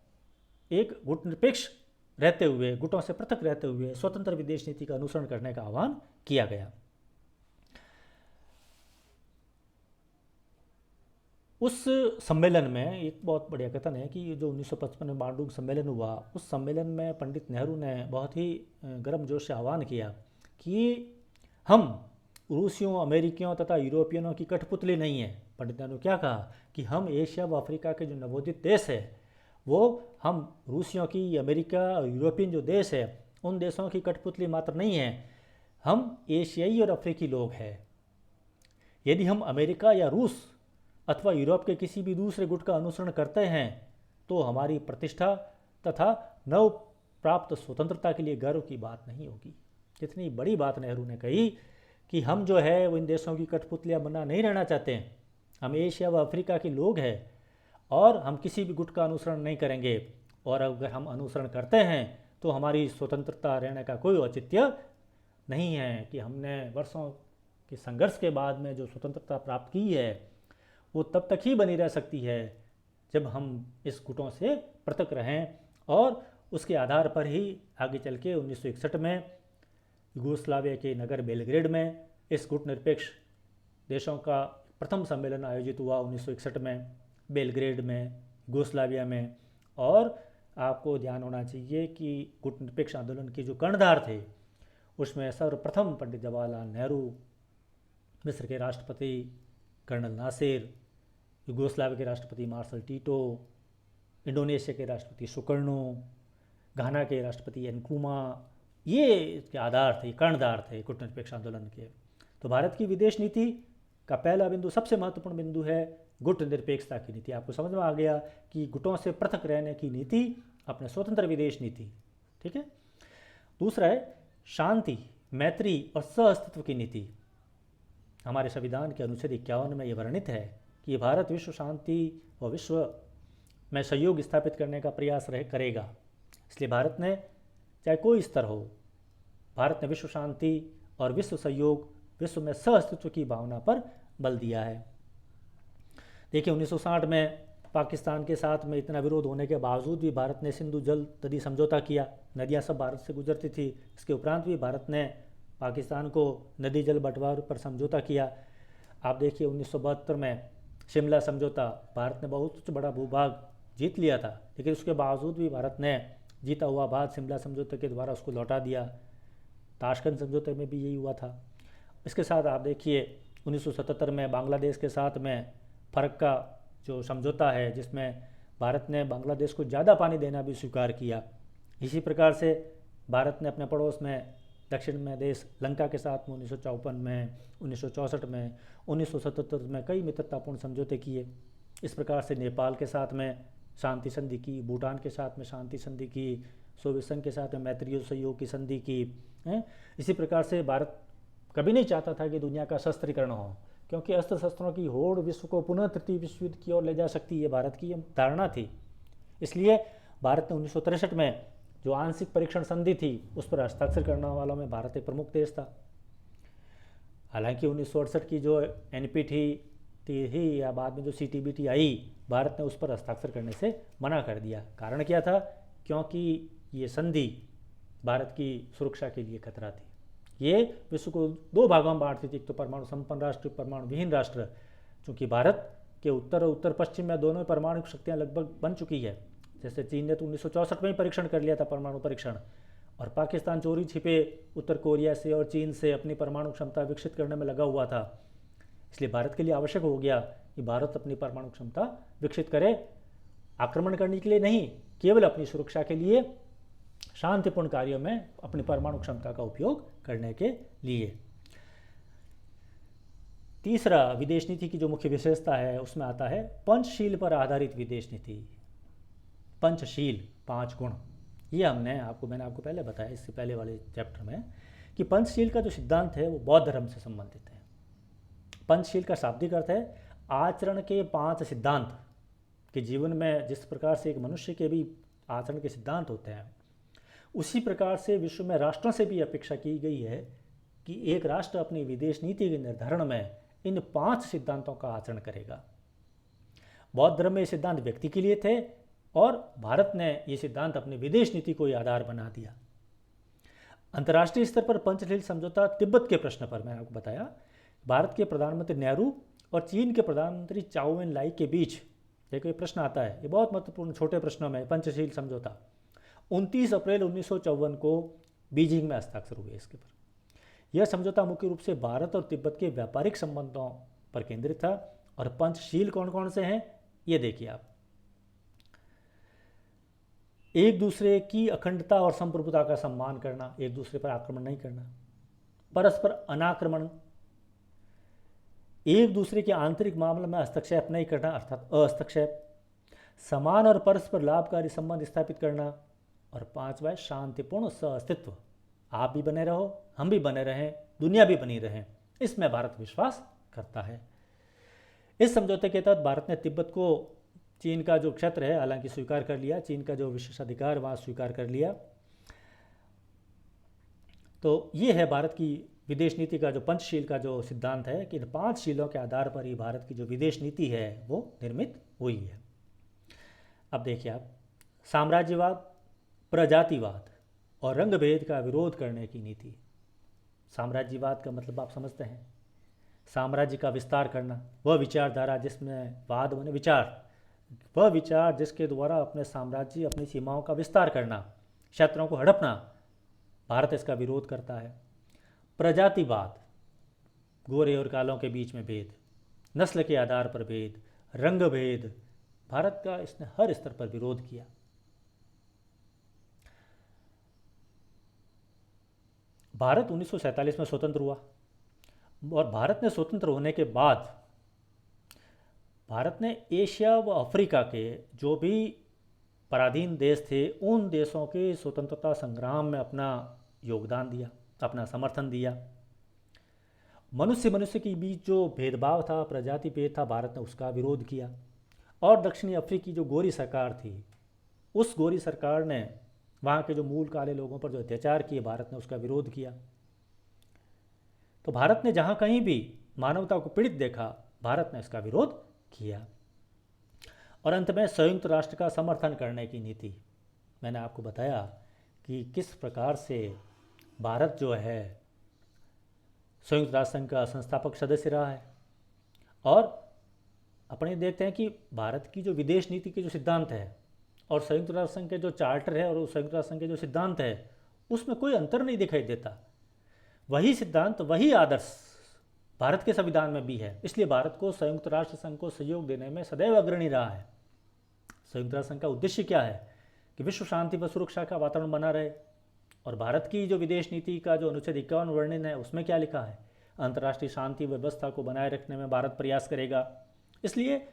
एक गुट निरपेक्ष रहते हुए, गुटों से पृथक रहते हुए स्वतंत्र विदेश नीति का अनुसरण करने का आह्वान किया गया। उस सम्मेलन में एक बहुत बढ़िया कथन है कि जो 1955 में बांडुंग सम्मेलन हुआ, उस सम्मेलन में पंडित नेहरू ने बहुत ही गर्मजोश से आह्वान किया कि हम रूसियों, अमेरिकियों तथा यूरोपियनों की कठपुतली नहीं है। पंडित नेहरू ने क्या कहा कि हम एशिया व अफ्रीका के जो नवोदित देश है, वो हम रूसियों की, अमेरिका और यूरोपियन जो देश है, उन देशों की कठपुतली मात्र नहीं है, हम एशियाई और अफ्रीकी लोग हैं। यदि हम अमेरिका या रूस अथवा यूरोप के किसी भी दूसरे गुट का अनुसरण करते हैं तो हमारी प्रतिष्ठा तथा नव प्राप्त स्वतंत्रता के लिए गर्व की बात नहीं होगी। कितनी बड़ी बात नेहरू ने कही कि हम जो है वो इन देशों की कठपुतलियाँ बना नहीं रहना चाहते हैं, हम एशिया व अफ्रीका के लोग हैं और हम किसी भी गुट का अनुसरण नहीं करेंगे, और अगर हम अनुसरण करते हैं तो हमारी स्वतंत्रता रहने का कोई औचित्य नहीं है कि हमने वर्षों के संघर्ष के बाद में जो स्वतंत्रता प्राप्त की है वो तब तक ही बनी रह सकती है जब हम इस गुटों से पृथक रहें। और उसके आधार पर ही आगे चल के 1961 में यूगोस्लाविया के नगर बेलग्रेड में इस गुट निरपेक्ष देशों का प्रथम सम्मेलन आयोजित हुआ 1961 में बेलग्रेड में, यूगोस्लाविया में। और आपको ध्यान होना चाहिए कि गुट निरपेक्ष आंदोलन के जो कर्णधार थे उसमें सर्वप्रथम पंडित जवाहरलाल नेहरू, मिस्र के राष्ट्रपति कर्नल नासिर, यूगोस्लाविया के राष्ट्रपति मार्शल टीटो, इंडोनेशिया के राष्ट्रपति सुकर्णो, घाना के राष्ट्रपति एनक्रूमा, ये इसके आधार थे, कर्णधार थे गुट निरपेक्ष आंदोलन के। तो भारत की विदेश नीति का पहला बिंदु, सबसे महत्वपूर्ण बिंदु है गुट निरपेक्षता की नीति। आपको समझ में आ गया कि गुटों से पृथक रहने की नीति, अपने स्वतंत्र विदेश नीति, ठीक है। दूसरा है शांति, मैत्री और सह अस्तित्व की नीति। हमारे संविधान के अनुच्छेद 51 में ये वर्णित है कि भारत विश्व शांति व विश्व में सहयोग स्थापित करने का प्रयास करेगा। इसलिए भारत ने, चाहे कोई स्तर हो, भारत ने विश्व शांति और विश्व सहयोग, विश्व में सहअस्तित्व की भावना पर बल दिया है। देखिए 1960 में पाकिस्तान के साथ में इतना विरोध होने के बावजूद भी भारत ने सिंधु जल नदी समझौता किया। नदियां सब भारत से गुजरती थी। इसके उपरांत भी भारत ने पाकिस्तान को नदी जल बंटवारे पर समझौता किया। आप देखिए 1972 में शिमला समझौता, भारत ने बहुत बड़ा भूभाग जीत लिया था, लेकिन उसके बावजूद भी भारत ने जीता हुआ भाग शिमला समझौते के द्वारा उसको लौटा दिया। ताशकंद समझौते में भी यही हुआ था। इसके साथ आप देखिए 1977 में बांग्लादेश के साथ में फ़र्क का जो समझौता है, जिसमें भारत ने बांग्लादेश को ज़्यादा पानी देना भी स्वीकार किया। इसी प्रकार से भारत ने अपने पड़ोस में दक्षिण में देश लंका के साथ में 1954 में, 1964 में, 1977 में कई मित्रतापूर्ण समझौते किए। इस प्रकार से नेपाल के साथ में शांति संधि की, भूटान के साथ में शांति संधि की, सोवियत संघ के साथ में मैत्रीय सहयोग की संधि की है। इसी प्रकार से भारत कभी नहीं चाहता था कि दुनिया का शस्त्रीकरण हो, क्योंकि अस्त्र शस्त्रों की होड़ विश्व को पुनः तृतीय विश्व युद्ध की ओर ले जा सकती है, भारत की धारणा थी। इसलिए भारत ने 1963 में जो आंशिक परीक्षण संधि थी उस पर हस्ताक्षर करने वालों में भारत एक प्रमुख देश था। हालांकि 1968 की जो NPT थी या बाद में जो CTBT आई, भारत ने उस पर हस्ताक्षर करने से मना कर दिया। कारण क्या था? क्योंकि ये संधि भारत की सुरक्षा के लिए खतरा थी। ये विश्व को दो भागों में बांटती थी, एक तो परमाणु संपन्न राष्ट्र, परमाणु विहीन राष्ट्र। चूँकि भारत के उत्तर और उत्तर पश्चिम में दोनों परमाणु शक्तियाँ लगभग बन चुकी है। जैसे चीन ने तो 1964 में ही परीक्षण कर लिया था, परमाणु परीक्षण, और पाकिस्तान चोरी छिपे उत्तर कोरिया से और चीन से अपनी परमाणु क्षमता विकसित करने में लगा हुआ था। इसलिए भारत के लिए आवश्यक हो गया कि भारत अपनी परमाणु क्षमता विकसित करे, आक्रमण करने के लिए नहीं, केवल अपनी सुरक्षा के लिए, शांतिपूर्ण कार्यों में अपनी परमाणु क्षमता का उपयोग करने के लिए। तीसरा, विदेश नीति की जो मुख्य विशेषता है उसमें आता है पंचशील पर आधारित विदेश नीति। पंचशील, 5 गुण, ये मैंने आपको पहले बताया इससे पहले वाले चैप्टर में कि पंचशील का जो सिद्धांत है वो बौद्ध धर्म से संबंधित है। पंचशील का शाब्दिक अर्थ है आचरण के 5 सिद्धांत। कि जीवन में जिस प्रकार से एक मनुष्य के भी आचरण के सिद्धांत होते हैं, उसी प्रकार से विश्व में राष्ट्रों से भी अपेक्षा की गई है कि एक राष्ट्र अपनी विदेश नीति के निर्धारण में इन 5 सिद्धांतों का आचरण करेगा। बौद्ध धर्म में ये सिद्धांत व्यक्ति के लिए थे और भारत ने ये सिद्धांत अपनी विदेश नीति को आधार बना दिया। अंतर्राष्ट्रीय स्तर पर पंचशील समझौता तिब्बत के प्रश्न पर मैंने आपको बताया, भारत के प्रधानमंत्री नेहरू और चीन के प्रधानमंत्री चाउ एन लाई के बीच देखो ये प्रश्न आता है, ये बहुत महत्वपूर्ण छोटे प्रश्नों में पंचशील समझौता 29 अप्रैल 1954 को बीजिंग में हस्ताक्षर हुए। इसके पर यह समझौता मुख्य रूप से भारत और तिब्बत के व्यापारिक संबंधों पर केंद्रित था। और पंचशील कौन कौन से हैं ये देखिए आप। एक दूसरे की अखंडता और संप्रभुता का सम्मान करना, एक दूसरे पर आक्रमण नहीं करना, परस्पर अनाक्रमण, एक दूसरे के आंतरिक मामले में हस्तक्षेप नहीं करना अर्थात अहस्तक्षेप, समान और परस्पर लाभकारी संबंध स्थापित करना, और 5वां शांतिपूर्ण सहअस्तित्व। आप भी बने रहो, हम भी बने रहें, दुनिया भी बनी रहे, इसमें भारत विश्वास करता है। इस समझौते के तहत भारत ने तिब्बत को चीन का जो क्षेत्र है हालांकि स्वीकार कर लिया, चीन का जो विशेषाधिकार वहाँ स्वीकार कर लिया। तो ये है भारत की विदेश नीति का जो पंचशील का जो सिद्धांत है कि इन 5 शीलों के आधार पर ही भारत की जो विदेश नीति है वो निर्मित हुई है। अब देखिए आप, साम्राज्यवाद, प्रजातिवाद और रंगभेद का विरोध करने की नीति। साम्राज्यवाद का मतलब आप समझते हैं, साम्राज्य का विस्तार करना, वह विचारधारा जिसमें वाद माने विचार, वह विचार जिसके द्वारा अपने साम्राज्य, अपनी सीमाओं का विस्तार करना, क्षेत्रों को हड़पना, भारत इसका विरोध करता है। प्रजातिवाद, गोरे और कालों के बीच में भेद, नस्ल के आधार पर भेद, रंग भेद, भारत का इसने हर स्तर पर विरोध किया। भारत 1947 में स्वतंत्र हुआ और भारत ने स्वतंत्र होने के बाद भारत ने एशिया व अफ्रीका के जो भी पराधीन देश थे उन देशों के स्वतंत्रता संग्राम में अपना योगदान दिया, अपना समर्थन दिया। मनुष्य मनुष्य के बीच जो भेदभाव था, प्रजाति भेद था, भारत ने उसका विरोध किया। और दक्षिणी अफ्रीकी जो गोरी सरकार थी, उस गोरी सरकार ने वहाँ के जो मूल काले लोगों पर जो अत्याचार किए, भारत ने उसका विरोध किया। तो भारत ने जहाँ कहीं भी मानवता को पीड़ित देखा, भारत ने इसका विरोध किया। और अंत में संयुक्त राष्ट्र का समर्थन करने की नीति, मैंने आपको बताया कि किस प्रकार से भारत जो है संयुक्त राष्ट्र संघ का संस्थापक सदस्य रहा है। और अपने देखते हैं कि भारत की जो विदेश नीति के जो सिद्धांत है और संयुक्त राष्ट्र संघ के जो चार्टर है और संयुक्त राष्ट्र संघ के जो सिद्धांत है, उसमें कोई अंतर नहीं दिखाई देता। वही सिद्धांत, वही आदर्श भारत के संविधान में भी है। इसलिए भारत को संयुक्त राष्ट्र संघ को सहयोग देने में सदैव अग्रणी रहा है। संयुक्त राष्ट्र संघ का उद्देश्य क्या है कि विश्व शांति व सुरक्षा का वातावरण बना रहे। और भारत की जो विदेश नीति का जो अनुच्छेद 51 वर्णन है, उसमें क्या लिखा है, अंतर्राष्ट्रीय शांति व्यवस्था को बनाए रखने में भारत प्रयास करेगा। इसलिए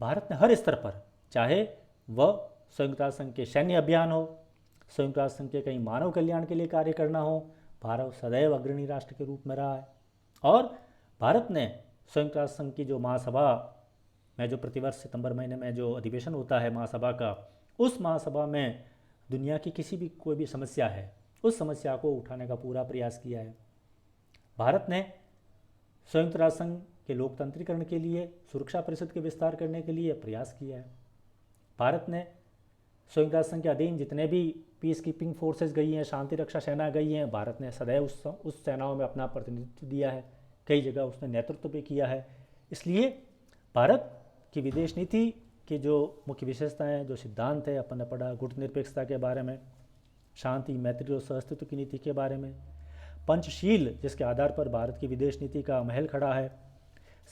भारत ने हर स्तर पर, चाहे वह संयुक्त राष्ट्र संघ के सैन्य अभियान हो, संयुक्त राष्ट्र संघ के कहीं मानव कल्याण के लिए कार्य करना हो, भारत सदैव अग्रणी राष्ट्र के रूप में रहा है। और भारत ने संयुक्त राष्ट्र संघ की जो महासभा में जो प्रतिवर्ष सितंबर महीने में जो अधिवेशन होता है महासभा का, उस महासभा में दुनिया की किसी भी कोई भी समस्या है, उस समस्या को उठाने का पूरा प्रयास किया है। भारत ने संयुक्त राष्ट्र संघ के लोकतंत्रीकरण के लिए, सुरक्षा परिषद के विस्तार करने के लिए प्रयास किया है। भारत ने संयुक्त राष्ट्र संघ के अधीन जितने भी पीस कीपिंग फोर्सेस गई हैं, शांति रक्षा सेना गई हैं, भारत ने सदैव उस सेनाओं में अपना प्रतिनिधित्व दिया है। कई जगह उसने नेतृत्व भी किया है। इसलिए भारत की विदेश नीति की जो मुख्य विशेषताएं, जो सिद्धांत है, अपन ने पढ़ा गुटनिरपेक्षता के बारे में, शांति, मैत्री और सहअस्तित्व की नीति के बारे में, पंचशील जिसके आधार पर भारत की विदेश नीति का महल खड़ा है,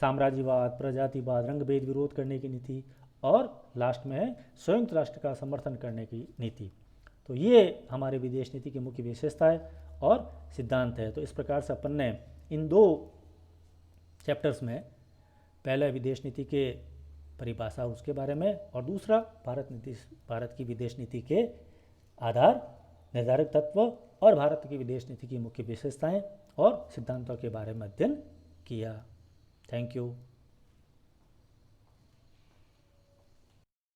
साम्राज्यवाद, प्रजातिवाद, रंगभेद विरोध करने की नीति, और लास्ट में है संयुक्त राष्ट्र का समर्थन करने की नीति। तो ये हमारे विदेश नीति की मुख्य विशेषताएं और सिद्धांत है। तो इस प्रकार से अपन ने इन दो चैप्टर्स में, पहले विदेश नीति के परिभाषा उसके बारे में, और दूसरा भारत की विदेश नीति के आधार, निर्धारक तत्व और भारत की विदेश नीति की मुख्य विशेषताएं और सिद्धांतों के बारे में अध्ययन किया। Thank you.